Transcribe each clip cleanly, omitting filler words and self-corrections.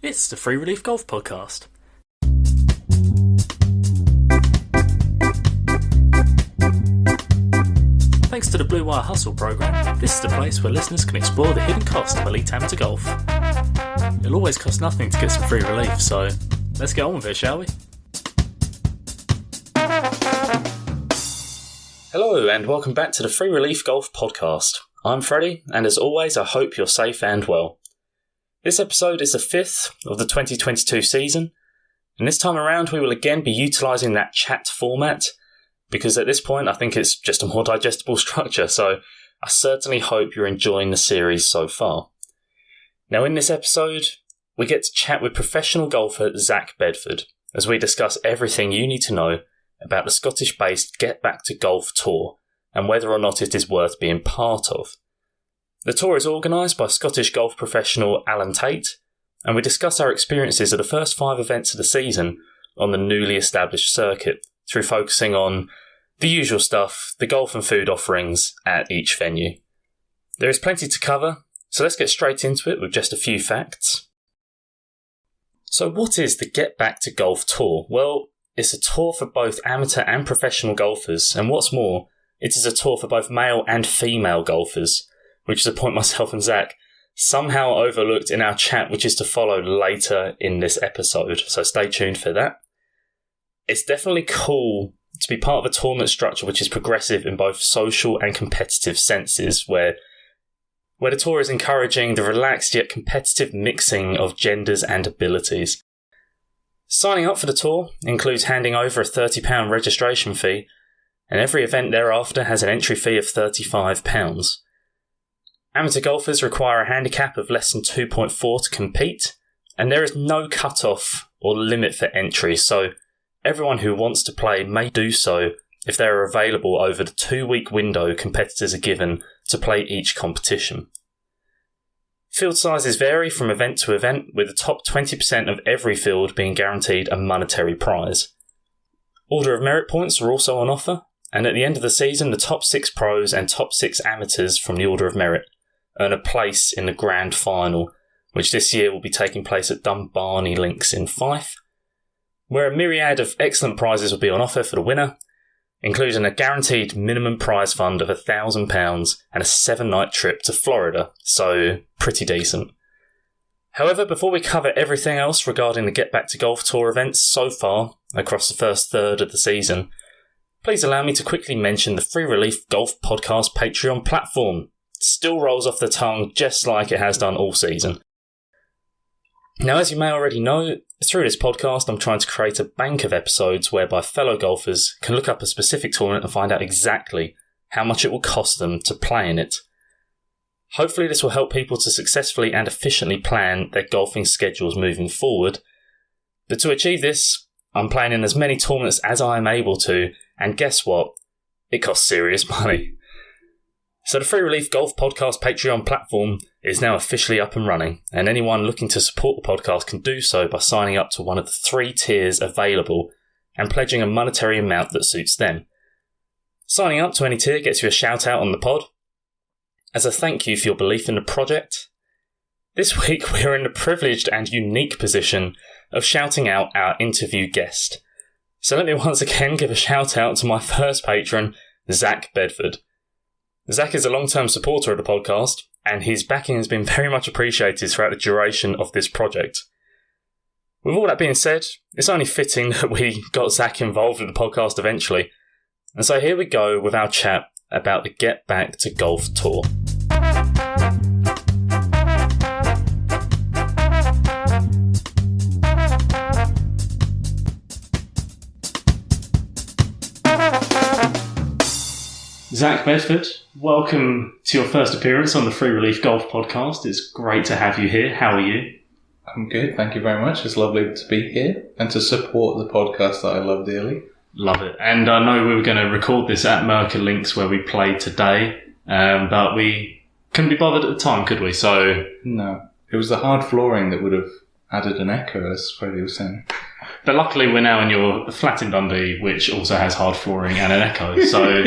It's the Free Relief Golf Podcast. Thanks to the Blue Wire Hustle program, this is the place where listeners can explore the hidden cost of elite amateur golf. It'll always cost nothing to get some free relief, so let's get on with it, shall we? Hello and welcome back to the Free Relief Golf Podcast. I'm Freddie, and as always I hope you're safe and well. This episode is the 5th of the 2022 season, and this time around we will again be utilising that chat format, because at this point I think it's just a more digestible structure, so I certainly hope you're enjoying the series so far. Now in this episode, we get to chat with professional golfer Zack Bedford, as we discuss everything you need to know about the Scottish-based Get Back to Golf tour, and whether or not it is worth being part of. The tour is organised by Scottish golf professional Tait, and we discuss our experiences of the first 5 events of the season on the newly established circuit, through focusing on the usual stuff, the golf and food offerings at each venue. There is plenty to cover, so let's get straight into it with just a few facts. So what is the Get Back to Golf tour? Well, it's a tour for both amateur and professional golfers, and what's more, it is a tour for both male and female golfers, which is a point myself and Zack somehow overlooked in our chat, which is to follow later in this episode, so stay tuned for that. It's definitely cool to be part of a tournament structure which is progressive in both social and competitive senses, where the tour is encouraging the relaxed yet competitive mixing of genders and abilities. Signing up for the tour includes handing over a £30 registration fee, and every event thereafter has an entry fee of £35. Amateur golfers require a handicap of less than 2.4 to compete, and there is no cut-off or limit for entry, so everyone who wants to play may do so if they are available over the 2-week window competitors are given to play each competition. Field sizes vary from event to event, with the top 20% of every field being guaranteed a monetary prize. Order of merit points are also on offer, and at the end of the season the top 6 pros and top 6 amateurs from the Order of Merit earn a place in the Grand Final, which this year will be taking place at Dumbarnie Links in Fife, where a myriad of excellent prizes will be on offer for the winner, including a guaranteed minimum prize fund of £1,000 and a 7-night trip to Florida, so pretty decent. However, before we cover everything else regarding the Get Back to Golf Tour events so far across the first third of the season, please allow me to quickly mention the Free Relief Golf Podcast Patreon platform. It still rolls off the tongue just like it has done all season. Now, as you may already know, through this podcast I'm trying to create a bank of episodes whereby fellow golfers can look up a specific tournament and find out exactly how much it will cost them to play in it. Hopefully this will help people to successfully and efficiently plan their golfing schedules moving forward. But to achieve this, I'm playing in as many tournaments as I am able to, and guess what? It costs serious money. So the Free Relief Golf Podcast Patreon platform is now officially up and running, and anyone looking to support the podcast can do so by signing up to one of the 3 tiers available and pledging a monetary amount that suits them. Signing up to any tier gets you a shout out on the pod as a thank you for your belief in the project. This week we are in the privileged and unique position of shouting out our interview guest. So let me once again give a shout out to my first patron, Zack Bedford. Zack is a long-term supporter of the podcast, and his backing has been very much appreciated throughout the duration of this project. With all that being said, it's only fitting that we got Zack involved with the podcast eventually. And so here we go with our chat about the Get Back to Golf tour. Zack Bedford, welcome to your first appearance on the Free Relief Golf Podcast. It's great to have you here. How are you? I'm good, thank you very much. It's lovely to be here and to support the podcast that I love dearly. Love it. And I know we were going to record this at Merker Links where we played today, but we couldn't be bothered at the time, could we? So no, it was the hard flooring that would have added an echo, as Freddie was saying. But luckily we're now in your flat in Dundee, which also has hard flooring and an echo, so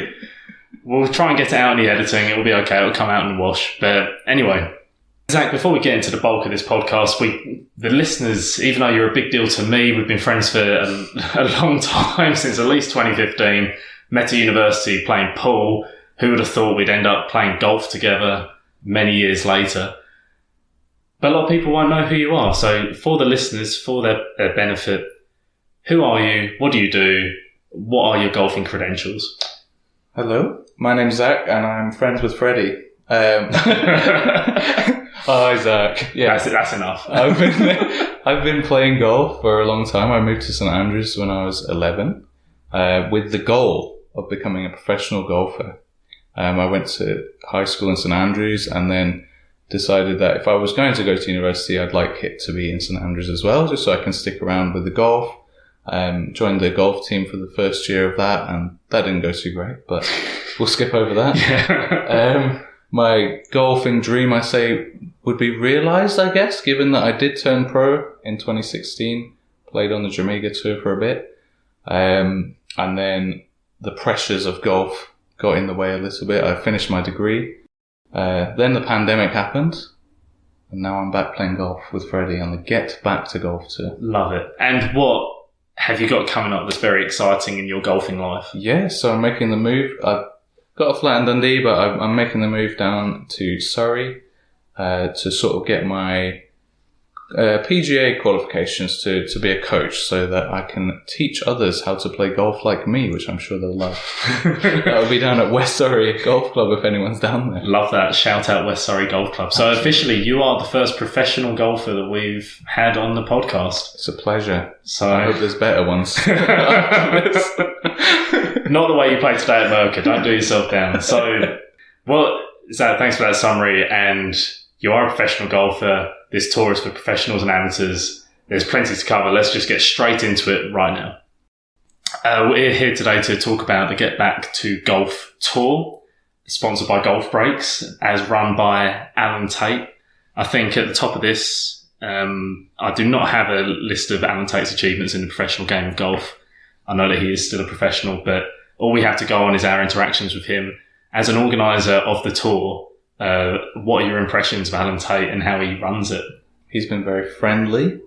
we'll try and get it out in the editing. It'll be okay. It'll come out in the wash. But anyway, Zack, before we get into the bulk of this podcast, the listeners, even though you're a big deal to me, we've been friends for a long time, since at least 2015, met at university playing pool. Who would have thought we'd end up playing golf together many years later? But a lot of people won't know who you are. So for the listeners, for their benefit, who are you? What do you do? What are your golfing credentials? Hello, my name's Zack and I'm friends with Freddie. Hi, Zack. Yeah, that's enough. I've been playing golf for a long time. I moved to St Andrews when I was 11, with the goal of becoming a professional golfer. I went to high school in St Andrews and then decided that if I was going to go to university, I'd like it to be in St Andrews as well, just so I can stick around with the golf. Joined the golf team for the first year of that, and that didn't go too great, but we'll skip over that. My golfing dream, I say, would be realised, I guess, given that I did turn pro in 2016, played on the Jamaica Tour for a bit, and then the pressures of golf got in the way a little bit. I finished my degree. Then the pandemic happened, and now I'm back playing golf with Freddie on the Get Back to Golf Tour. Love it. And what have you got coming up that's very exciting in your golfing life? Yeah, so I'm making the move. I've got a flat in Dundee, but I'm making the move down to Surrey to sort of get my PGA qualifications to be a coach, so that I can teach others how to play golf like me, which I'm sure they'll love. That'll be down at West Surrey Golf Club if anyone's down there. Love that. Shout out West Surrey Golf Club. So officially, you are the first professional golfer that we've had on the podcast. It's a pleasure. So I hope there's better ones. Not the way you played today at Merca. Don't do yourself down. So, well, Zack, thanks for that summary. And you are a professional golfer. This tour is for professionals and amateurs. There's plenty to cover. Let's just get straight into it right now. We're here today to talk about the Get Back to Golf Tour, sponsored by Golfbreaks, as run by Tait. I think at the top of this, I do not have a list of Tait's achievements in the professional game of golf. I know that he is still a professional, but all we have to go on is our interactions with him. As an organiser of the tour, what are your impressions of Tait and how he runs it? He's been very friendly.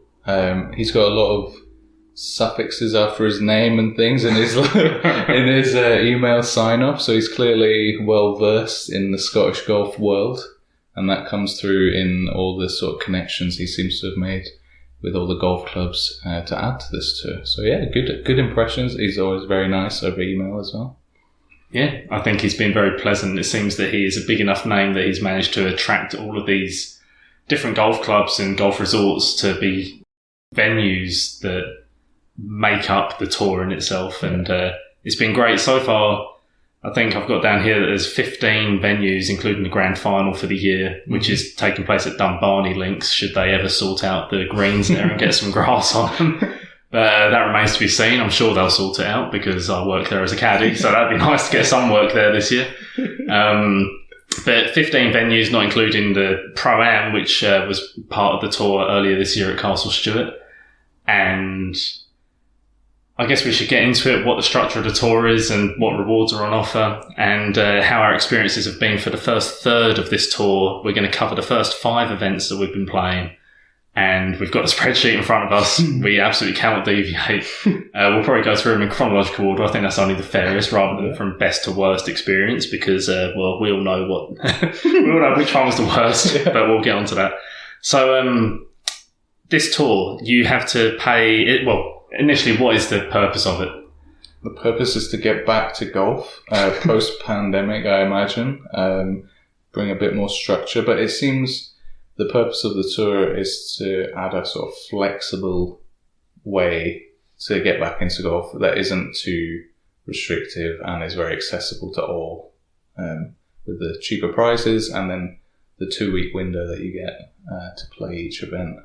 He's got a lot of suffixes after his name and things in his email sign-off, so he's clearly well-versed in the Scottish golf world, and that comes through in all the sort of connections he seems to have made with all the golf clubs to add to this tour. So yeah, good impressions. He's always very nice over email as well. Yeah, I think he's been very pleasant. It seems that he is a big enough name that he's managed to attract all of these different golf clubs and golf resorts to be venues that make up the tour in itself. And it's been great so far. I think I've got down here that there's 15 venues, including the grand final for the year, which is taking place at Dumbarnie Links, should they ever sort out the greens there and get some grass on them. But that remains to be seen. I'm sure they'll sort it out because I work there as a caddy, so that'd be nice to get some work there this year. But 15 venues, not including the Pro-Am, which was part of the tour earlier this year at Castle Stewart. And I guess we should get into it, what the structure of the tour is and what rewards are on offer, and how our experiences have been for the first third of this tour. We're going to cover the first 5 events that we've been playing. And we've got a spreadsheet in front of us. We absolutely cannot deviate. We'll probably go through them in chronological order. I think that's only the fairest, rather than from best to worst experience, because well, we all know which one was the worst. But we'll get onto that. So this tour, you have to pay it. Well, initially, what is the purpose of it? The purpose is to get back to golf post-pandemic, I imagine. Bring a bit more structure, but it seems the purpose of the tour is to add a sort of flexible way to get back into golf that isn't too restrictive and is very accessible to all, with the cheaper prices and then the 2-week window that you get to play each event.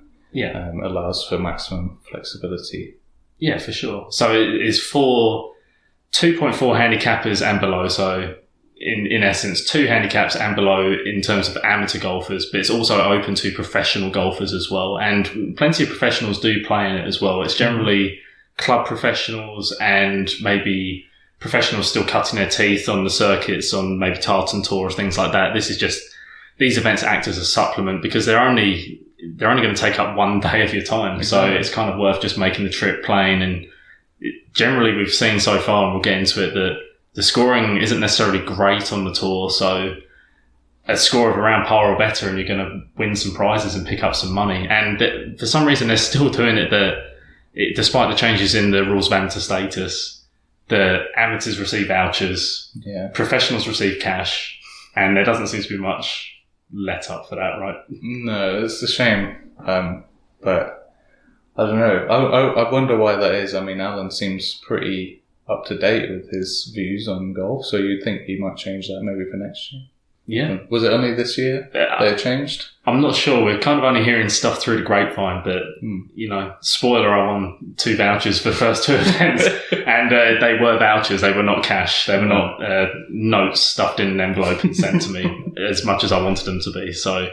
Allows for maximum flexibility. Yeah, for sure. So it is for 2.4 handicappers and below. So in essence, 2 handicaps and below in terms of amateur golfers, but it's also open to professional golfers as well. And plenty of professionals do play in it as well. It's generally club professionals and maybe professionals still cutting their teeth on the circuits on maybe Tartan Tour or things like that. This is just these events act as a supplement because they're only going to take up one day of your time. Exactly. So it's kind of worth just making the trip, playing. And generally we've seen so far, and we'll get into it, that the scoring isn't necessarily great on the tour. So a score of around par or better and you're going to win some prizes and pick up some money. And for some reason they're still doing it, despite the changes in the rules of amateur status, the amateurs receive vouchers, professionals receive cash, and there doesn't seem to be much let up for that, right? No, it's a shame. But I don't know. I wonder why that is. I mean, Alan seems pretty up to date with his views on golf, so you'd think he might change that maybe for next year. Yeah. Was it only this year they changed? I'm not sure. We're kind of only hearing stuff through the grapevine, but, spoiler, I won 2 vouchers for the first 2 events, and they were vouchers. They were not cash. They were not notes stuffed in an envelope and sent to me as much as I wanted them to be. So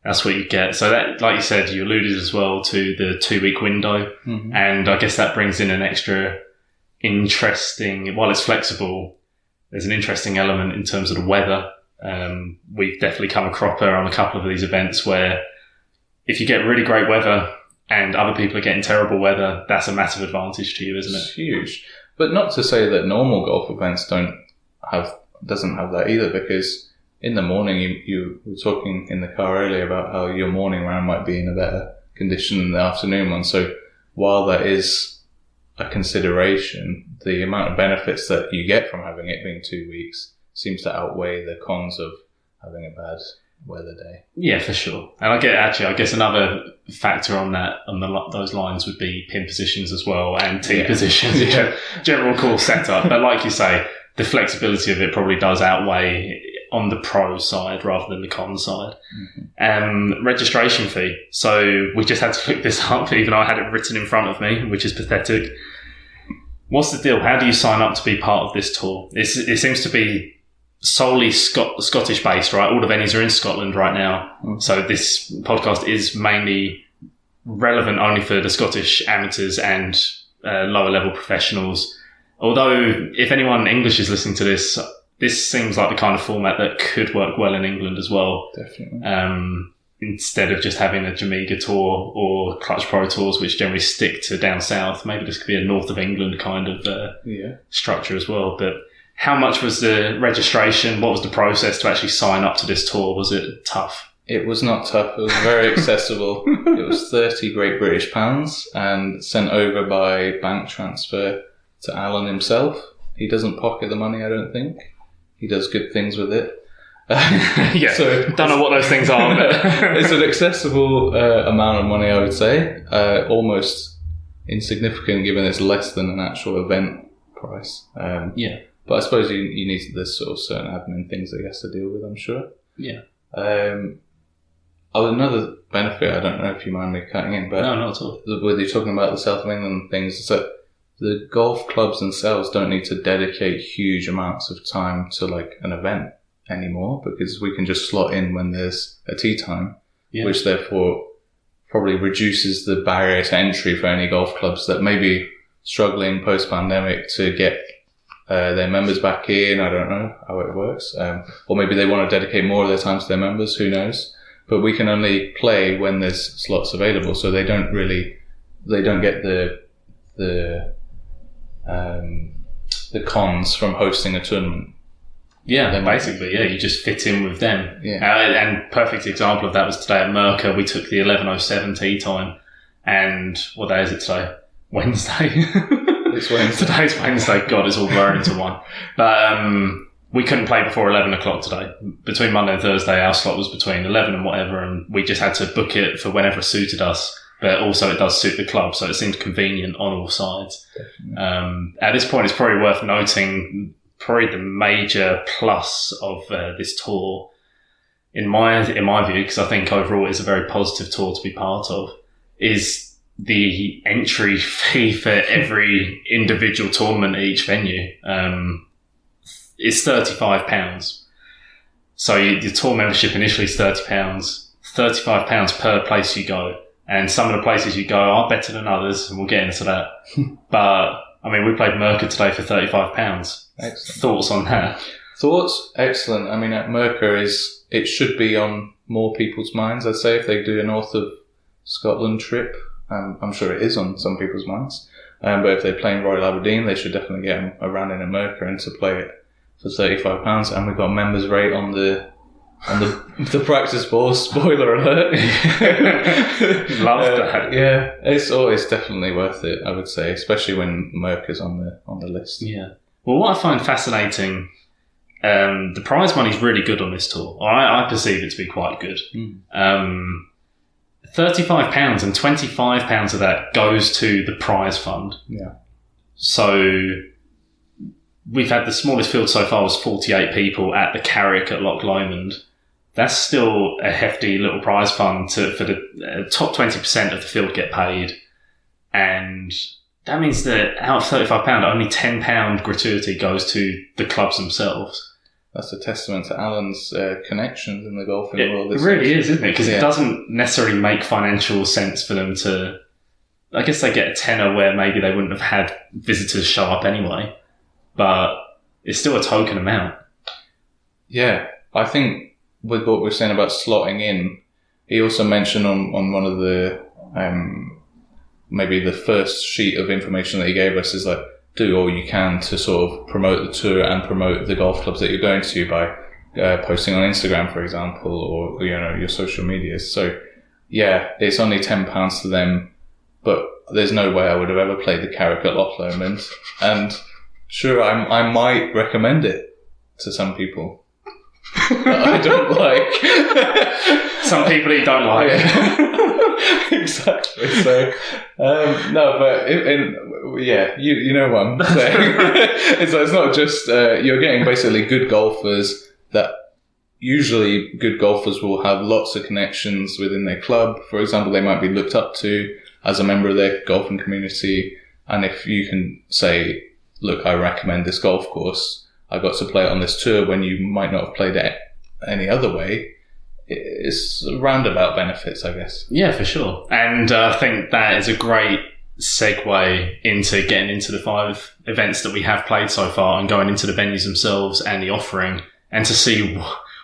that's what you get. So that, like you said, you alluded as well to the 2-week window, and I guess that brings in an extra interesting, while it's flexible, there's an interesting element in terms of the weather. We've definitely come a cropper on a couple of these events where if you get really great weather and other people are getting terrible weather, that's a massive advantage to you, isn't it? It's huge. But not to say that normal golf events doesn't have that either, because in the morning you were talking in the car earlier about how your morning round might be in a better condition than the afternoon one. So while that is a consideration, the amount of benefits that you get from having it being 2 weeks seems to outweigh the cons of having a bad weather day. Yeah, for sure. And I guess another factor on those lines would be pin positions as well, and tee positions, general course setup. But like you say, the flexibility of it probably does outweigh on the pro side rather than the con side. Registration fee. So we just had to look this up, even though I had it written in front of me, which is pathetic. What's the deal? How do you sign up to be part of this tour? It seems to be solely Scottish based, right? All the venues are in Scotland right now. So this podcast is mainly relevant only for the Scottish amateurs and lower level professionals. Although if anyone English is listening to this seems like the kind of format that could work well in England as well. Definitely. Instead of just having a Jamaica tour or Clutch Pro tours, which generally stick to down south, maybe this could be a north of England kind of structure as well. But how much was the registration? What was the process to actually sign up to this tour? Was it tough? It was not tough. It was very accessible. It was 30 Great British pounds and sent over by bank transfer to Alan himself. He doesn't pocket the money, I don't think. He does good things with it. So don't know what those things are. It's an accessible amount of money, I would say. Almost insignificant given it's less than an actual event price. But I suppose you need there's sort of certain admin things that he has to deal with, I'm sure. Yeah. Another benefit, I don't know if you mind me cutting in, but no, not at all. Whether you're talking about the South of England things, is that the golf clubs themselves don't need to dedicate huge amounts of time to like an event anymore, because we can just slot in when there's a tee time, which therefore probably reduces the barrier to entry for any golf clubs that may be struggling post-pandemic to get their members back in. I don't know how it works. Or maybe they want to dedicate more of their time to their members, who knows. But we can only play when there's slots available, so they don't get the cons from hosting a tournament. Yeah, basically, you just fit in with them. And perfect example of that was today at Mercer. We took the 11:07 tee time, and what day is it today? Wednesday. It's Wednesday. Today's Wednesday. God, it's all blurred into one. But we couldn't play before 11 o'clock today. Between Monday and Thursday, our slot was between 11 and whatever, and we just had to book it for whenever it suited us. But also it does suit the club, so it seemed convenient on all sides. At this point, it's probably worth noting, probably the major plus of this tour, in my view, because I think overall it's a very positive tour to be part of, is the entry fee for every individual tournament at each venue. It's £35. So your tour membership initially is £30, £35 per place you go. And some of the places you go are better than others, and we'll get into that. But, I mean, we played Mercer today for £35. Excellent. Thoughts on that? Thoughts? Excellent. I mean, at Mercer is it should be on more people's minds, I'd say, if they do a North of Scotland trip. I'm sure it is on some people's minds. But if they play in Royal Aberdeen, they should definitely get a run in America and to play it for £35. And we've got members rate on the practice ball. Spoiler alert! Love that. Yeah, it's definitely worth it, I would say, especially when America's on the list. Yeah. Well, what I find fascinating, the prize money's really good on this tour. I perceive it to be quite good. £35 and £25 of that goes to the prize fund. Yeah. So we've had the smallest field so far was 48 people at the Carrick at Loch Lomond. That's still a hefty little prize fund for the top 20% of the field get paid. And that means that out of £35, only £10 gratuity goes to the clubs themselves. That's a testament to Alan's connections in the golfing world. It really is, isn't it? Because it doesn't necessarily make financial sense for them to... I guess they get a tenner where maybe they wouldn't have had visitors show up anyway. But it's still a token amount. Yeah. I think with what we're saying about slotting in, he also mentioned on one of the... maybe the first sheet of information that he gave us is like, do all you can to sort of promote the tour and promote the golf clubs that you're going to by posting on Instagram, for example, or your social medias. So yeah, it's only £10 to them, but there's no way I would have ever played the Carrick at Loch Lomond. And sure, I might recommend it to some people that I don't like. Some people you don't like. Yeah. Exactly. So, no, but you know what I'm saying. It's not just you're getting basically good golfers that usually good golfers will have lots of connections within their club. For example, they might be looked up to as a member of their golfing community, and if you can say, "Look, I recommend this golf course. I got to play it on this tour," when you might not have played it any other way. It's roundabout benefits, I guess. Yeah, for sure. And I think that is a great segue into getting into the 5 events that we have played so far and going into the venues themselves and the offering, and to see,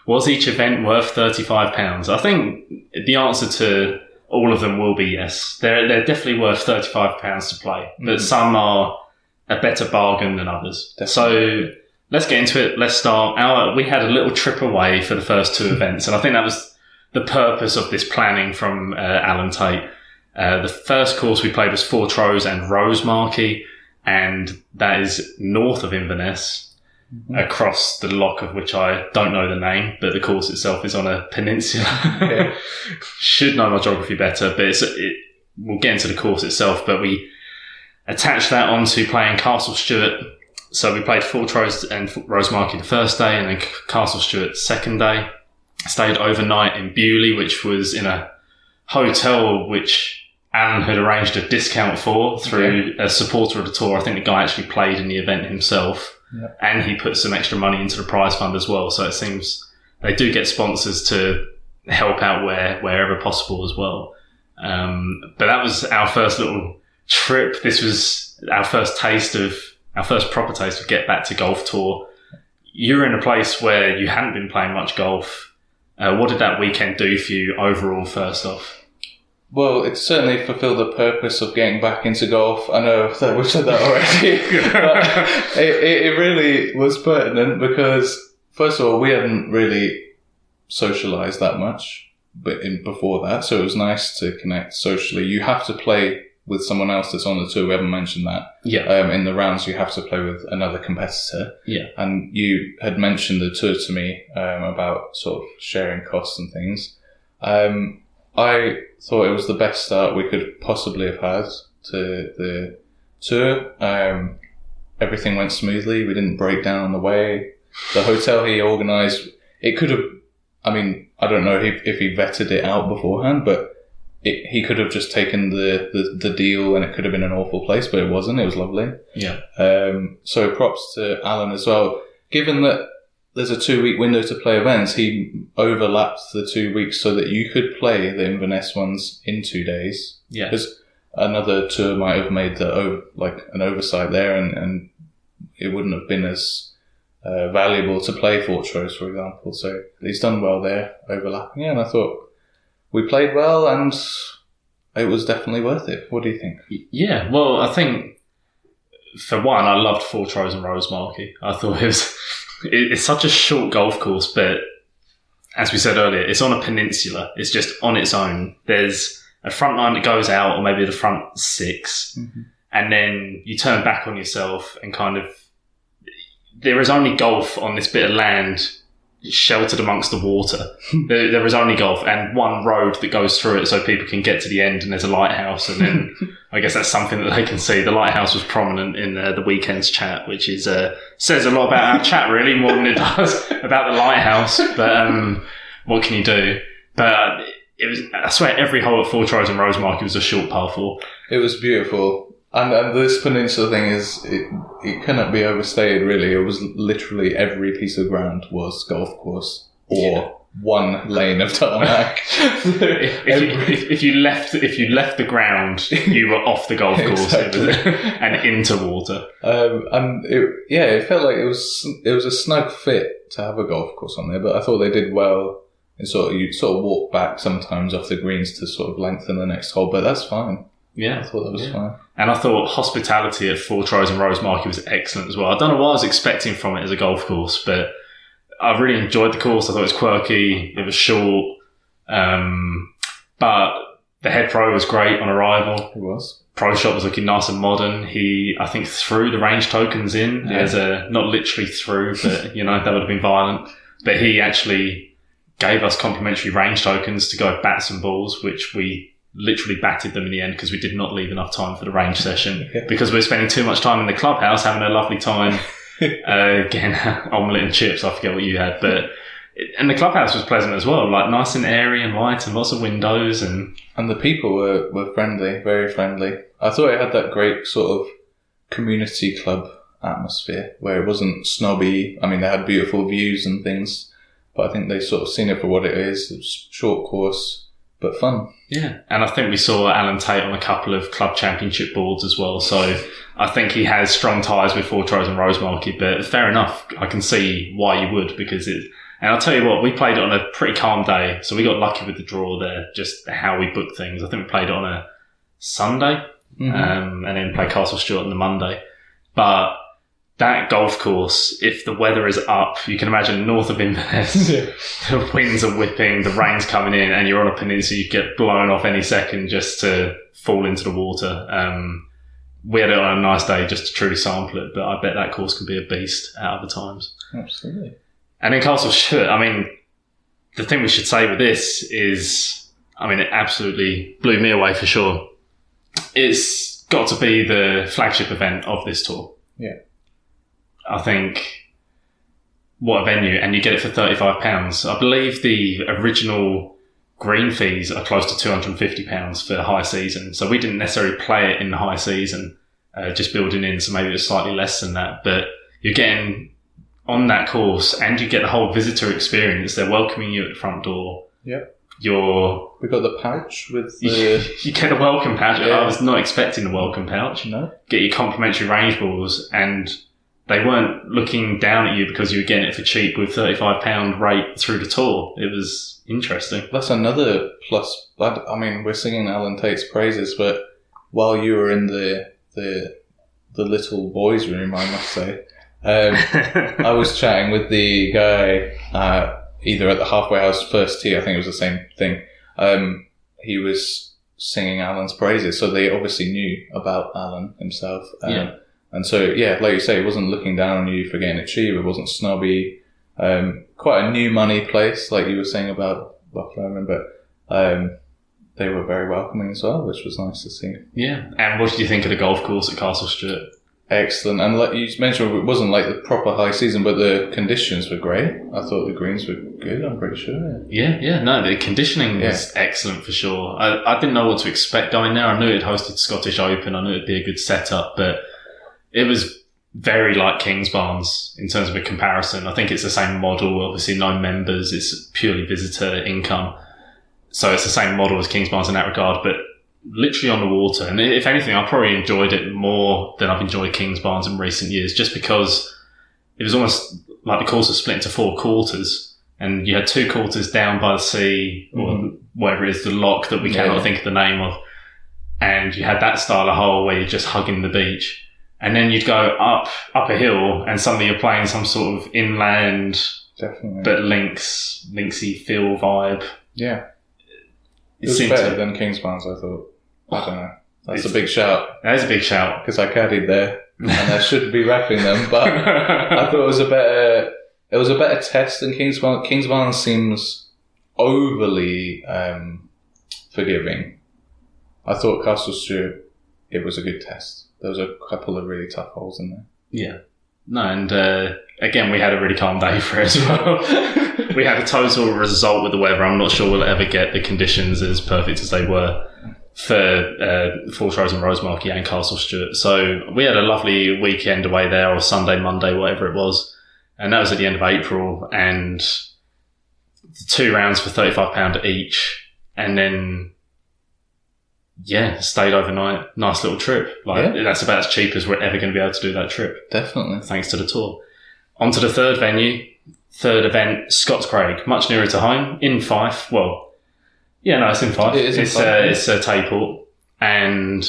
was each event worth £35? I think the answer to all of them will be yes. They're definitely worth £35 to play, but some are a better bargain than others. Definitely. So let's get into it. Let's start. We had a little trip away for the first 2 events, and I think that was the purpose of this planning from Alan Tait. The first course we played was Fortrose and Rosemarkie, and that is north of Inverness, across the loch of which I don't know the name, but the course itself is on a peninsula. Yeah. Should know my geography better, but we'll get into the course itself. But we attached that onto playing Castle Stewart. So we played Fortrose and Rosemarkie the first day, and then Castle Stewart the second day. Stayed overnight in Bewley, which was in a hotel which Alan had arranged a discount for through a supporter of the tour. I think the guy actually played in the event himself, and he put some extra money into the prize fund as well. So it seems they do get sponsors to help out wherever possible as well. But that was our first little trip. This was our first proper taste of Get Back to Golf tour. You were in a place where you hadn't been playing much golf. What did that weekend do for you overall, first off? Well, it certainly fulfilled the purpose of getting back into golf. I know that we've said that already. But it really was pertinent because, first of all, we hadn't really socialised that much before that, so it was nice to connect socially. You have to play with someone else that's on the tour. We haven't mentioned that. Yeah. In the rounds, you have to play with another competitor. Yeah. And you had mentioned the tour to me about sort of sharing costs and things. I thought it was the best start we could possibly have had to the tour. Everything went smoothly. We didn't break down on the way. The hotel he organised, it could have, I mean, I don't know if he vetted it out beforehand, but he could have just taken the deal and it could have been an awful place, but it wasn't. It was lovely. Yeah. So props to Alan as well. Given that there's a 2-week window to play events, he overlapped the 2 weeks so that you could play the Inverness ones in 2 days. Yeah. Because another tour might have made an oversight there and it wouldn't have been as valuable to play Fortrose, for example. So he's done well there, overlapping. Yeah, and I thought we played well, and it was definitely worth it. What do you think? Yeah, well, I think, for one, I loved Fortrose and Rosemarkie. I thought it's such a short golf course, but as we said earlier, it's on a peninsula. It's just on its own. There's a front line that goes out, or maybe the front six, and then you turn back on yourself and kind of, there is only golf on this bit of land sheltered amongst the water. There is only golf and one road that goes through it so people can get to the end, and there's a lighthouse, and then I guess that's something that they can see. The lighthouse was prominent in the weekend's chat, which is says a lot about our chat, really, more than it does about the lighthouse. But what can you do? But it was, I swear, every hole at Fortrose and Rosemarkie was a short par 4. It was beautiful. And this peninsula thing it cannot be overstated, really. It was literally every piece of ground was golf course or one lane of tarmac. if you left the ground, you were off the golf course. Exactly. And into water. And it felt like it was a snug fit to have a golf course on there. But I thought they did well. And you sort of walk back sometimes off the greens to sort of lengthen the next hole, but that's fine. Yeah, I thought that was fine. And I thought hospitality at Fortrose and Rosemarkie was excellent as well. I don't know what I was expecting from it as a golf course, but I really enjoyed the course. I thought it was quirky. It was short. But the head pro was great on arrival. It was. Pro shop was looking nice and modern. He, I think, threw the range tokens in as not literally threw, but, that would have been violent. But he actually gave us complimentary range tokens to go bat some balls, which we literally batted them in the end because we did not leave enough time for the range session because we were spending too much time in the clubhouse having a lovely time getting omelette and chips. I forget what you had, and the clubhouse was pleasant as well, like nice and airy and light and lots of windows, and the people were friendly, very friendly. I thought it had that great sort of community club atmosphere where it wasn't snobby. I mean, they had beautiful views and things, but I think they sort of seen it for what it is. It was a short course, but fun. Yeah, and I think we saw Alan Tait on a couple of club championship boards as well. So I think he has strong ties with Fortrose and Rosemarkie, but fair enough. I can see why you would, because and I'll tell you what, we played it on a pretty calm day. So we got lucky with the draw there, just how we booked things. I think we played it on a Sunday, and then played Castle Stewart on the Monday. But that golf course, if the weather is up, you can imagine north of Inverness, the winds are whipping, the rain's coming in, and you're on a peninsula, you get blown off any second just to fall into the water. We had it on a nice day just to truly sample it, but I bet that course can be a beast at other times. Absolutely. And in Castle Stewart, I mean, the thing we should say with this is, I mean, it absolutely blew me away for sure. It's got to be the flagship event of this tour. Yeah. I think, what a venue, and you get it for £35. I believe the original green fees are close to £250 for high season. So we didn't necessarily play it in the high season, just building in. So maybe it was slightly less than that. But you're getting on that course, and you get the whole visitor experience. They're welcoming you at the front door. Yep. We got the pouch with the... You get a welcome pouch. Yeah. I was not expecting the welcome pouch. No. Get your complimentary range balls, and they weren't looking down at you because you were getting it for cheap with £35 rate through the tour. It was interesting. That's another plus. I mean, we're singing Alan Tait's praises, but while you were in the little boys' room, I must say, I was chatting with the guy either at the halfway house, first tee. I think it was the same thing. He was singing Alan's praises, so they obviously knew about Alan himself. And so, like you say, it wasn't looking down on you for getting it cheap. It wasn't snobby. Quite a new money place, like you were saying about Buffalo, but they were very welcoming as well, which was nice to see. Yeah. And what did you think of the golf course at Castle Stewart? Excellent. And like you mentioned, it wasn't like the proper high season, but the conditions were great. I thought the greens were good, I'm pretty sure. Yeah. No, the conditioning was excellent for sure. I didn't know what to expect going there. I knew it hosted Scottish Open. I knew it'd be a good setup, but it was very like Kingsbarns in terms of a comparison. I think it's the same model. Obviously, no members. It's purely visitor income. So it's the same model as Kingsbarns in that regard, but literally on the water. And if anything, I probably enjoyed it more than I've enjoyed Kingsbarns in recent years, just because it was almost like the course was split into 4 quarters, and you had 2 quarters down by the sea, or whatever it is, the lock that we cannot think of the name of, and you had that style of hole where you're just hugging the beach, and then you'd go up a hill, and suddenly you're playing some sort of inland, but linksy feel vibe. Yeah, it was better than Kingsbarns, I thought. I don't know. That's a big shout. That is a big shout. Because I caddied there, and I shouldn't be rapping them, but I thought it was a better test than Kingsbarns. Kingsbarns seems overly forgiving. I thought Castle Stewart, it was a good test. There was a couple of really tough holes in there. Yeah. No, and again, we had a really calm day for it as well. We had a total result with the weather. I'm not sure we'll ever get the conditions as perfect as they were for Falls Rose and Rosemarkie and Castle Stewart. So we had a lovely weekend away there, or Sunday, Monday, whatever it was. And that was at the end of April, and 2 rounds for £35 each. And then, stayed overnight. Nice little trip. That's about as cheap as we're ever going to be able to do that trip. Definitely. Thanks to the tour. On to the third event, Scots Craig, much nearer to home, in Fife. Well, it's in Fife. It's a Tait, and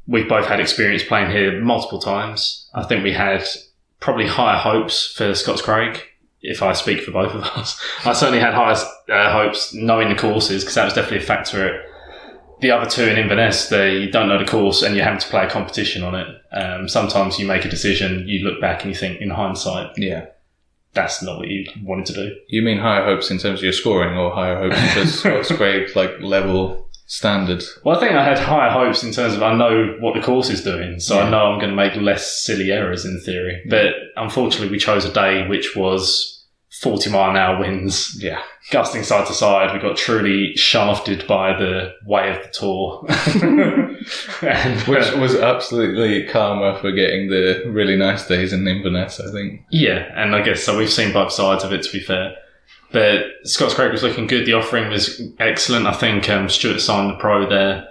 we've both had experience playing here multiple times. I think we had probably higher hopes for Scots Craig, if I speak for both of us. I certainly had higher hopes knowing the courses, because that was definitely a factor. The other 2 in Inverness, you don't know the course and you're having to play a competition on it. Sometimes you make a decision, you look back and you think, in hindsight, that's not what you wanted to do. You mean higher hopes in terms of your scoring, or higher hopes in terms of Scots Craig, level standard? Well, I think I had higher hopes in terms of I know what the course is doing, so I know I'm going to make less silly errors in theory. But unfortunately, we chose a day which was 40-mile-an-hour winds, gusting side to side. We got truly shafted by the way of the tour. Which was absolutely karma for getting the really nice days in Inverness, I think. Yeah, and I guess so. We've seen both sides of it, to be fair. But Scots Craig was looking good. The offering was excellent. I think Stuart signed the pro there.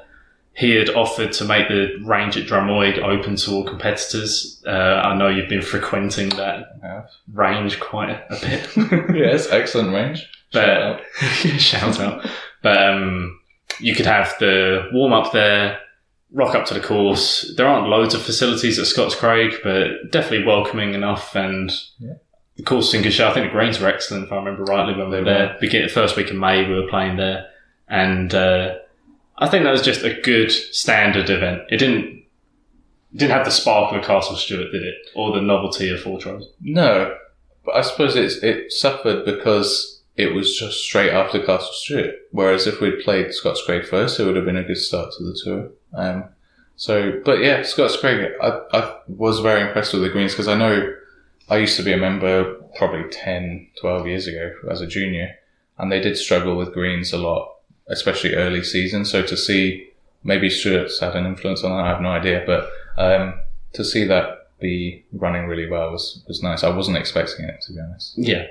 He had offered to make the range at Drummoyd open to all competitors. I know you've been frequenting that range quite a bit. Yes, excellent range. Shout out. But you could have the warm-up there, rock up to the course. There aren't loads of facilities at Scots Craig, but definitely welcoming enough, and the course is in good shape. I think the greens were excellent, if I remember rightly, when we were there. First week in May, we were playing there, and I think that was just a good standard event. It didn't have the sparkle of Castle Stewart, did it? Or the novelty of Falls Rose? No, but I suppose it suffered because it was just straight after Castle Stewart. Whereas if we'd played Scots Craig first, it would have been a good start to the tour. Scots Craig, I was very impressed with the greens, because I know I used to be a member probably 10, 12 years ago as a junior, and they did struggle with greens a lot, especially early season. So to see, maybe Stuart's had an influence on that, I have no idea, but to see that be running really well was nice. I wasn't expecting it, to be honest. Yeah.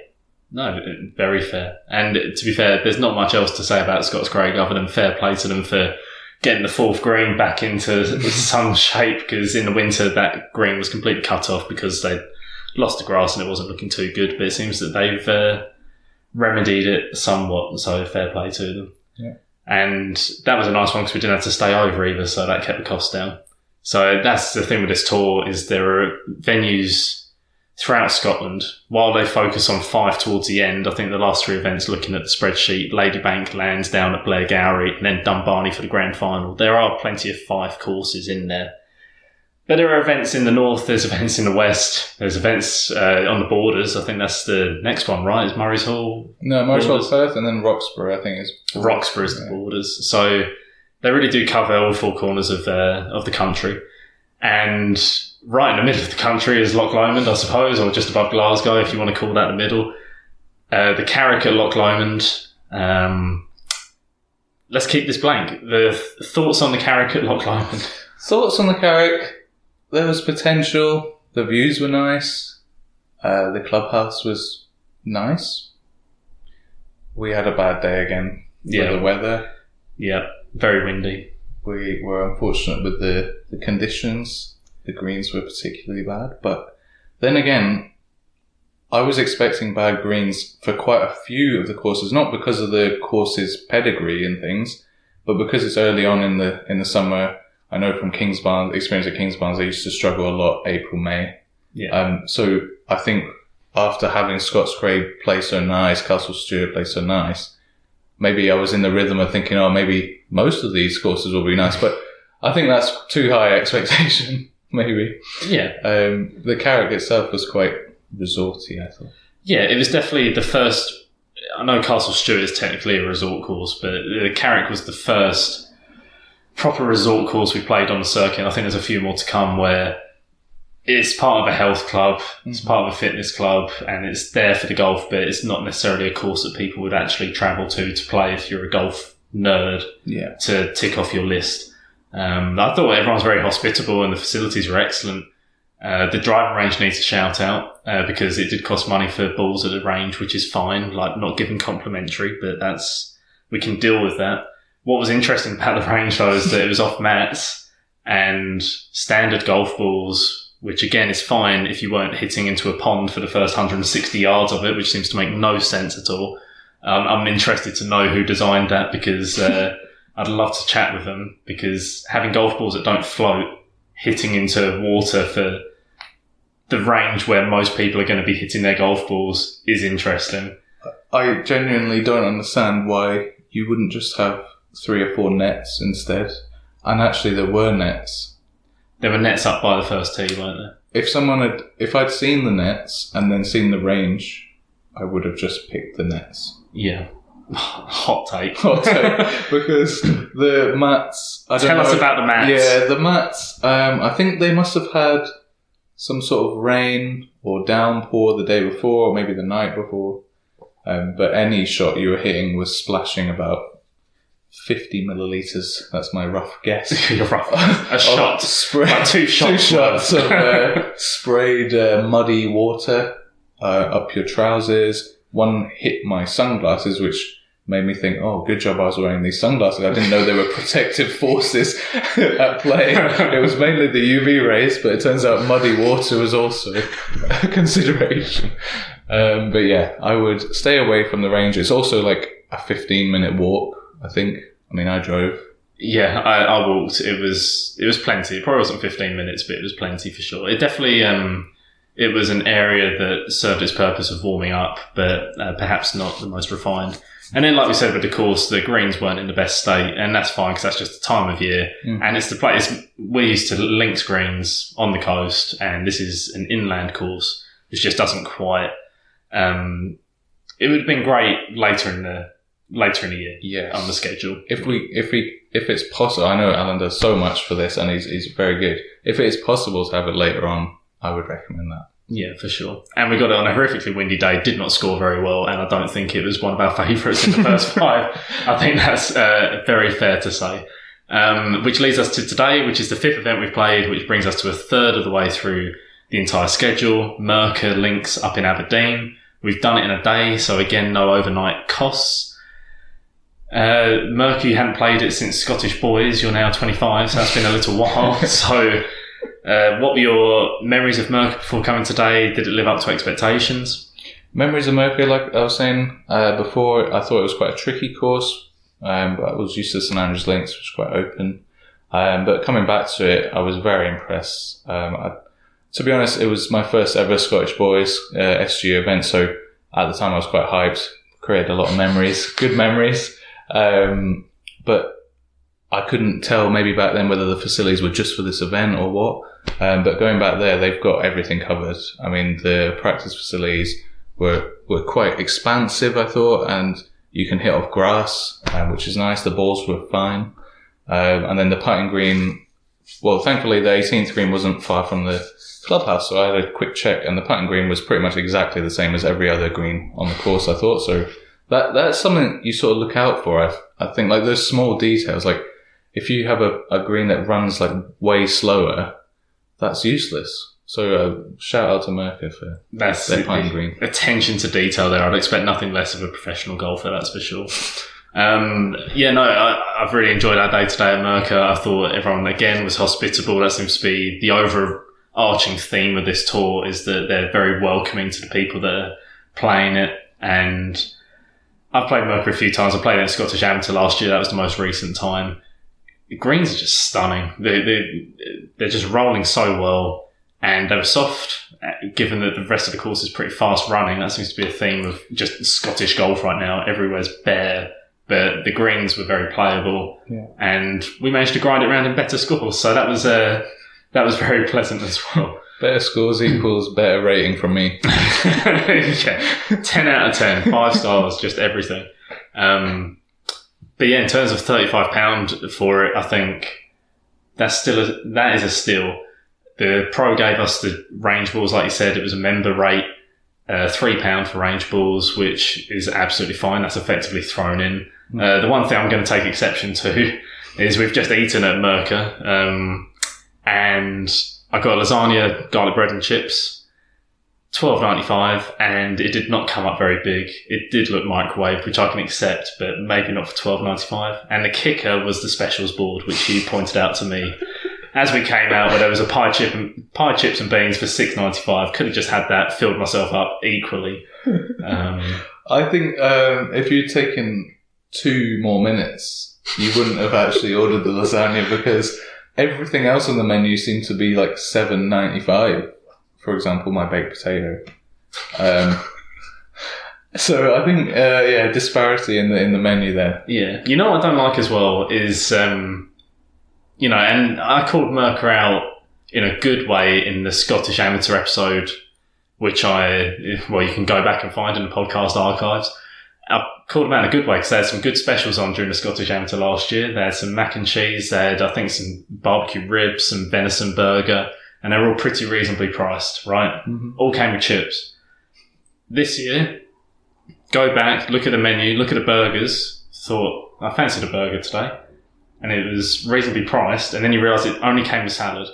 No, very fair. And to be fair, there's not much else to say about Scots Craig other than fair play to them for getting the 4th green back into some shape, because in the winter that green was completely cut off because they'd lost the grass and it wasn't looking too good. But it seems that they've remedied it somewhat, so fair play to them. Yeah. And that was a nice one because we didn't have to stay over either, so that kept the costs down. So that's the thing with this tour, is there are venues throughout Scotland. While they focus on Fife towards the end, I think the last 3 events, looking at the spreadsheet, Ladybank lands down at Blairgowrie and then Dunbarney for the grand final. There are plenty of Fife courses in there. But there are events in the north, there's events in the west, there's events on the borders. I think that's the next one, right? Is Murray's Hall? No, Murray's Hall Perth, and then Roxburgh, I think is... Roxburgh is the borders. So they really do cover all 4 corners of the country. And right in the middle of the country is Loch Lomond, I suppose, or just above Glasgow, if you want to call that the middle. The Carrick at Loch Lomond. Let's keep this blank. The thoughts on the Carrick at Loch Lomond? Thoughts on the Carrick? There was potential. The views were nice. The clubhouse was nice. We had a bad day again with the weather. Yeah, very windy. We were unfortunate with the conditions. The greens were particularly bad. But then again, I was expecting bad greens for quite a few of the courses, not because of the course's pedigree and things, but because it's early on in the summer. I know from experience at Kingsbarns, they used to struggle a lot April, May. Yeah. So I think after having Scots Craig play so nice, Castle Stewart play so nice, maybe I was in the rhythm of thinking, maybe most of these courses will be nice, but I think that's too high expectation, maybe. Yeah. The Carrick itself was quite resorty, I thought. Yeah, it was definitely the first. I know Castle Stewart is technically a resort course, but the Carrick was the first proper resort course we played on the circuit. I think there's a few more to come where it's part of a health club, it's part of a fitness club, and it's there for the golf, but it's not necessarily a course that people would actually travel to play if you're a golf nerd to tick off your list. I thought everyone was very hospitable and the facilities were excellent. The driving range needs a shout out because it did cost money for balls at the range, which is fine, like not given complimentary, but we can deal with that. What was interesting about the range though is that it was off mats and standard golf balls, which again is fine if you weren't hitting into a pond for the first 160 yards of it, which seems to make no sense at all. I'm interested to know who designed that because I'd love to chat with them, because having golf balls that don't float hitting into water for the range where most people are going to be hitting their golf balls is interesting. I genuinely don't understand why you wouldn't just have 3 or 4 nets instead. And actually there were nets. There were nets up by the first tee, weren't there? If I'd seen the nets and then seen the range, I would have just picked the nets. Yeah. Hot take. Because the mats... Tell us about the mats. Yeah, the mats, I think they must have had some sort of rain or downpour the day before, or maybe the night before. But any shot you were hitting was splashing about 50 millilitres. That's my rough guess. You're rough. A shot. Like 2 shots. 2 shots of sprayed muddy water up your trousers. One hit my sunglasses, which made me think, oh, good job I was wearing these sunglasses. I didn't know there were protective forces at play. It was mainly the UV rays, but it turns out muddy water was also a consideration. But yeah, I would stay away from the range. It's also like a 15-minute walk, I think. I mean, I drove. Yeah, I walked. It was plenty. It probably wasn't 15 minutes, but it was plenty for sure. It definitely... it was an area that served its purpose of warming up, but perhaps not the most refined. And then, like we said with the course, the greens weren't in the best state, and that's fine because that's just the time of year. And it's the place. We're used to links greens on the coast, and this is an inland course, which just doesn't quite. It would have been great later in the year on the schedule. If it's possible, I know Alan does so much for this, and he's very good. If it is possible to have it later on, I would recommend that. Yeah, for sure. And we got it on a horrifically windy day, did not score very well, and I don't think it was one of our favourites in the first 5. I think that's very fair to say. Which leads us to today, which is the 5th event we've played, which brings us to a third of the way through the entire schedule. Mercer Links up in Aberdeen. We've done it in a day, so again, no overnight costs. Mercer, you hadn't played it since Scottish Boys. You're now 25, so that's been a little while. So... what were your memories of Mercer before coming today? Did it live up to expectations? Memories of Mercer, like I was saying before, I thought it was quite a tricky course, but I was used to St Andrews Links, which is quite open. But coming back to it, I was very impressed. To be honest, it was my first ever Scottish Boys SGU event, so at the time I was quite hyped, created a lot of memories, good memories. But I couldn't tell maybe back then whether the facilities were just for this event or what. But going back there, they've got everything covered. I mean, the practice facilities were quite expansive, I thought, and you can hit off grass, which is nice. The balls were fine. And then the putting green, well, thankfully the 18th green wasn't far from the clubhouse, so I had a quick check, and the putting green was pretty much exactly the same as every other green on the course, I thought. So that's something you sort of look out for. I think like those small details, like if you have a green that runs like way slower, that's useless. So shout out to Mercer for their pine green. Attention to detail there. I'd expect nothing less of a professional golfer, that's for sure. I've really enjoyed our day today at Mercer. I thought everyone again was hospitable. That seems to be the arching theme of this tour is that they're very welcoming to the people that are playing it. And I've played Mercury a few times. I played it in Scottish Amateur last year. That was the most recent time. The greens are just stunning. They're just rolling so well, and they were soft. Given that the rest of the course is pretty fast running, that seems to be a theme of just Scottish golf right now. Everywhere's bare, but the greens were very playable, and we managed to grind it around in better scores. So that was very pleasant as well. Better scores equals better rating from me. Yeah, 10 out of 10, 5 stars, just everything. But yeah, in terms of £35 for it, I think that is a steal. The pro gave us the range balls, like you said. It was a member rate, £3 for range balls, which is absolutely fine. That's effectively thrown in. The one thing I'm going to take exception to is we've just eaten at Merca, and I got a lasagna, garlic bread and chips, $12.95, and it did not come up very big. It did look microwaved, which I can accept, but maybe not for $12.95. And the kicker was the specials board, which you pointed out to me as we came out, where there was a pie chips and beans for $6.95. Could have just had that, filled myself up equally. I think if you'd taken 2 more minutes, you wouldn't have actually ordered the lasagna, because everything else on the menu seemed to be like $7.95. For example, my baked potato. So I think, disparity in the menu there. Yeah. You know what I don't like as well is, and I called Merca out in a good way in the Scottish Amateur episode, which you can go back and find in the podcast archives. I called them out in a good way because they had some good specials on during the Scottish Amateur last year. They had some mac and cheese, they had, I think, some barbecue ribs, some venison burger, and they were all pretty reasonably priced, right? Mm-hmm. All came with chips. This year, go back, look at the menu, look at the burgers, thought, I fancied a burger today, and it was reasonably priced, and then you realise it only came with salad,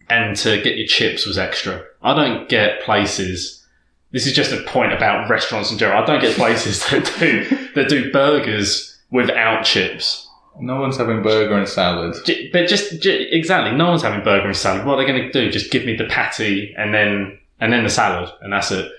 and to get your chips was extra. I don't get places, this is just a point about restaurants in general, I don't get places that do burgers without chips. No one's having burger and salad. But exactly, no one's having burger and salad. What are they going to do? Just give me the patty and then the salad, and that's it.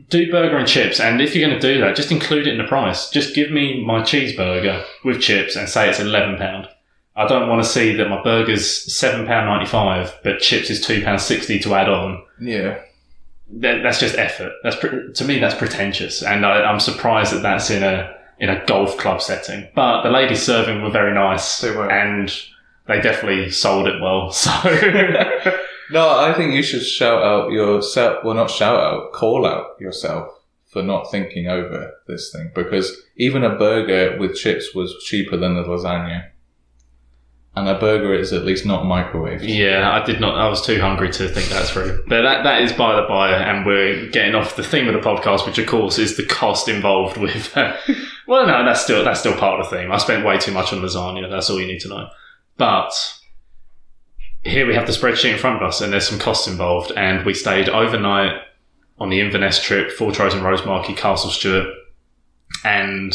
Do burger and chips, and if you're going to do that, just include it in the price. Just give me my cheeseburger with chips and say it's £11. I don't want to see that my burger's £7.95, but chips is £2.60 to add on. Yeah. That's just effort. To me, that's pretentious, and I'm surprised that that's in a golf club setting. But the ladies serving were very nice. They were. And they definitely sold it well. So no, I think you should call out yourself for not thinking over this thing, because even a burger with chips was cheaper than the lasagna. And a burger is at least not microwaved. Yeah, I was too hungry to think that through. But that is by the by, and we're getting off the theme of the podcast, which of course is the cost involved with... well, no, that's still part of the theme. I spent way too much on lasagna, that's all you need to know. But here we have the spreadsheet in front of us, and there's some costs involved, and we stayed overnight on the Inverness trip, Fortrose and Rosemarkie, Castle Stewart, and...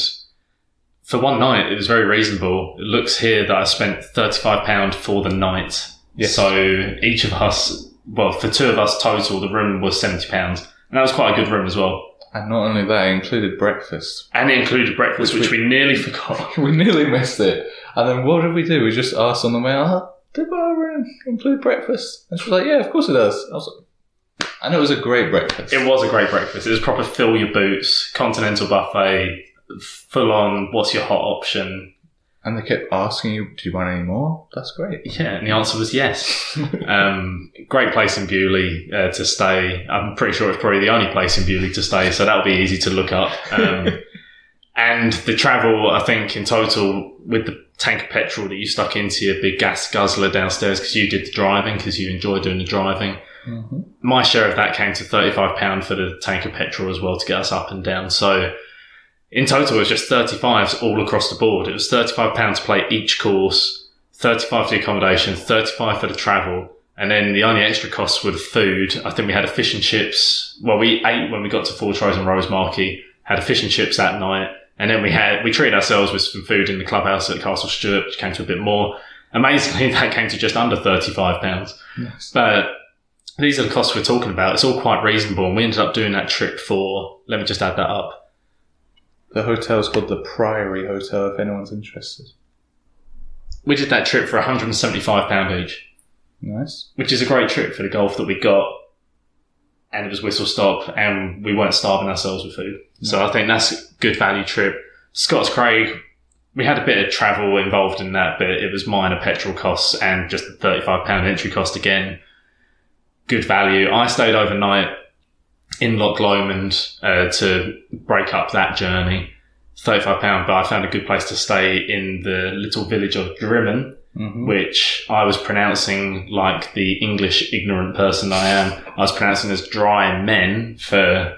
for one night, it was very reasonable. It looks here that I spent £35 for the night. Yes. So each of us, for 2 of us total, the room was £70. And that was quite a good room as well. And not only that, it included breakfast. And it included breakfast, which we nearly forgot. We nearly missed it. And then what did we do? We just asked on the way, did our room include breakfast? And she was like, yeah, of course it does. I was like, and it was a great breakfast. It was a great breakfast. It was proper fill your boots, continental buffet, full on, what's your hot option? And they kept asking you, do you want any more? That's great. Yeah, and the answer was yes. Great place in Bewley to stay. I'm pretty sure it's probably the only place in Bewley to stay, so that'll be easy to look up. And the travel, I think, in total, with the tank of petrol that you stuck into your big gas guzzler downstairs because you did the driving, because you enjoy doing the driving, mm-hmm. My share of that came to £35 for the tank of petrol as well to get us up and down. So in total, it was just 35s all across the board. It was £35 to play each course, 35 for the accommodation, 35 for the travel, and then the only extra costs were the food. I think we had a fish and chips. Well, we ate when we got to Fortrose and Rosemarkie, had a fish and chips that night, and then we treated ourselves with some food in the clubhouse at Castle Stewart, which came to a bit more. Amazingly, that came to just under £35. Yes. But these are the costs we're talking about. It's all quite reasonable, and we ended up doing that trip for, let me just add that up. The hotel's called the Priory Hotel, if anyone's interested. We did that trip for £175 each. Nice. Which is a great trip for the golf that we got. And it was whistle stop, and we weren't starving ourselves with food. No. So I think that's a good value trip. Scott's Craig, we had a bit of travel involved in that, but it was minor petrol costs and just the £35 entry cost again. Good value. I stayed overnight in Loch Lomond to break up that journey. £35, but I found a good place to stay in the little village of Drimmen, which I was pronouncing like the English ignorant person I am. I was pronouncing as Dry Men for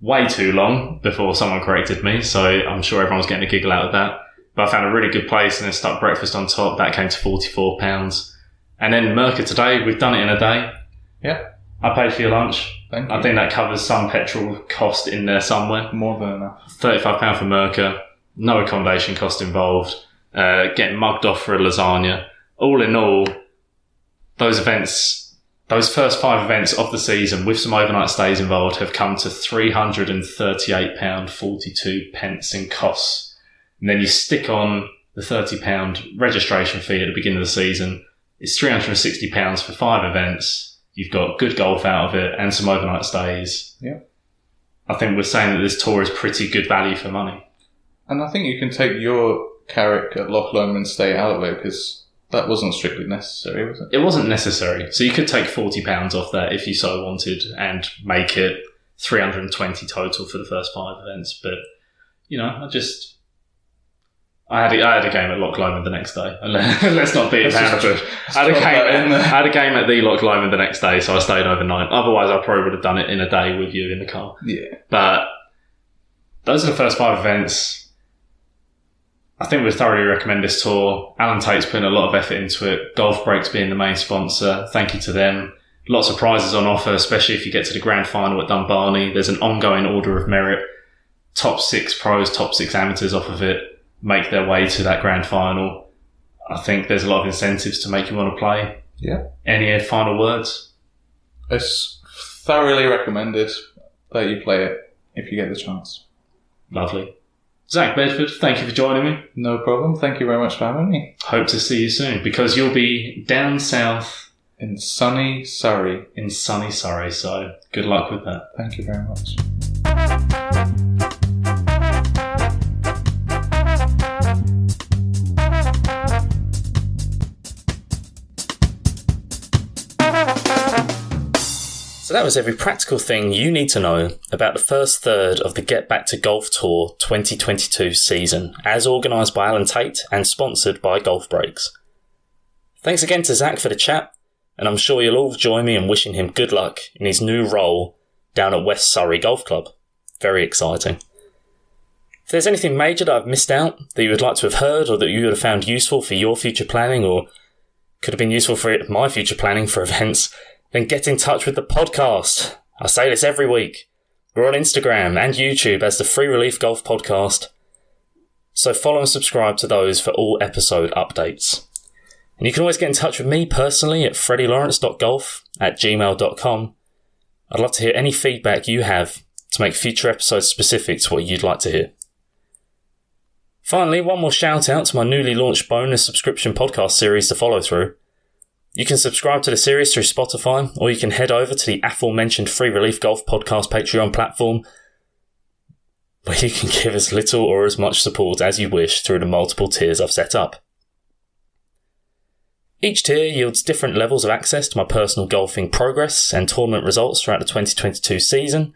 way too long before someone corrected me, so I'm sure everyone was getting a giggle out of that. But I found a really good place and then stuck breakfast on top. That came to £44. And then Merca today, we've done it in a day. Yeah. I paid for your lunch. Thank you. I think that covers some petrol cost in there somewhere. More than enough. £35 for Merca. No accommodation cost involved. Getting mugged off for a lasagna. All in all, those events, those first 5 events of the season with some overnight stays involved have come to £338.42 in costs. And then you stick on the £30 registration fee at the beginning of the season. It's £360 for 5 events. You've got good golf out of it and some overnight stays. Yeah. I think we're saying that this tour is pretty good value for money. And I think you can take your Carrick at Loch Lomond and stay out of it, because that wasn't strictly necessary, was it? It wasn't necessary. So you could take £40 off that if you so wanted and make it 320 total for the first 5 events. But, you know, I had a game at Loch Lomond the next day. Let's not beat around the bush. I had a game at the Loch Lomond the next day, so I stayed overnight. Otherwise, I probably would have done it in a day with you in the car. Yeah. But those are the first 5 events. I think we'd thoroughly recommend this tour. Alan Tait's putting a lot of effort into it. Golfbreaks being the main sponsor. Thank you to them. Lots of prizes on offer, especially if you get to the grand final at Dunbarney. There's an ongoing order of merit. Top 6 pros, top 6 amateurs off of it make their way to that grand final. I think there's a lot of incentives to make you want to play. Yeah. Any final words? It's thoroughly recommended that you play it if you get the chance. Lovely. Zack Bedford, thank you for joining me. No problem. Thank you very much for having me. Hope to see you soon, because you'll be down south in sunny Surrey. So good luck with that. Thank you very much. So that was every practical thing you need to know about the first third of the Get Back to Golf Tour 2022 season, as organised by Alan Tait and sponsored by Golfbreaks. Thanks again to Zack for the chat, and I'm sure you'll all join me in wishing him good luck in his new role down at West Surrey Golf Club. Very exciting. If there's anything major that I've missed out that you would like to have heard, or that you would have found useful for your future planning, or could have been useful for my future planning for events, then get in touch with the podcast. I say this every week. We're on Instagram and YouTube as the Free Relief Golf Podcast, so follow and subscribe to those for all episode updates. And you can always get in touch with me personally at freddylawrence.golf@gmail.com. I'd love to hear any feedback you have to make future episodes specific to what you'd like to hear. Finally, one more shout out to my newly launched bonus subscription podcast series to follow through. You can subscribe to the series through Spotify, or you can head over to the aforementioned Free Relief Golf Podcast Patreon platform, where you can give as little or as much support as you wish through the multiple tiers I've set up. Each tier yields different levels of access to my personal golfing progress and tournament results throughout the 2022 season.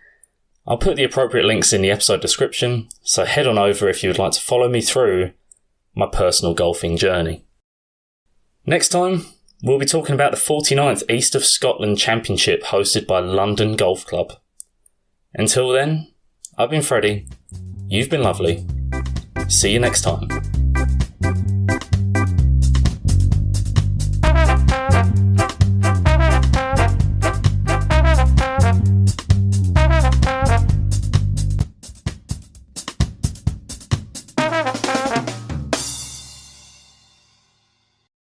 I'll put the appropriate links in the episode description, so head on over if you would like to follow me through my personal golfing journey. Next time, we'll be talking about the 49th East of Scotland Championship hosted by London Golf Club. Until then, I've been Freddie, you've been lovely. See you next time.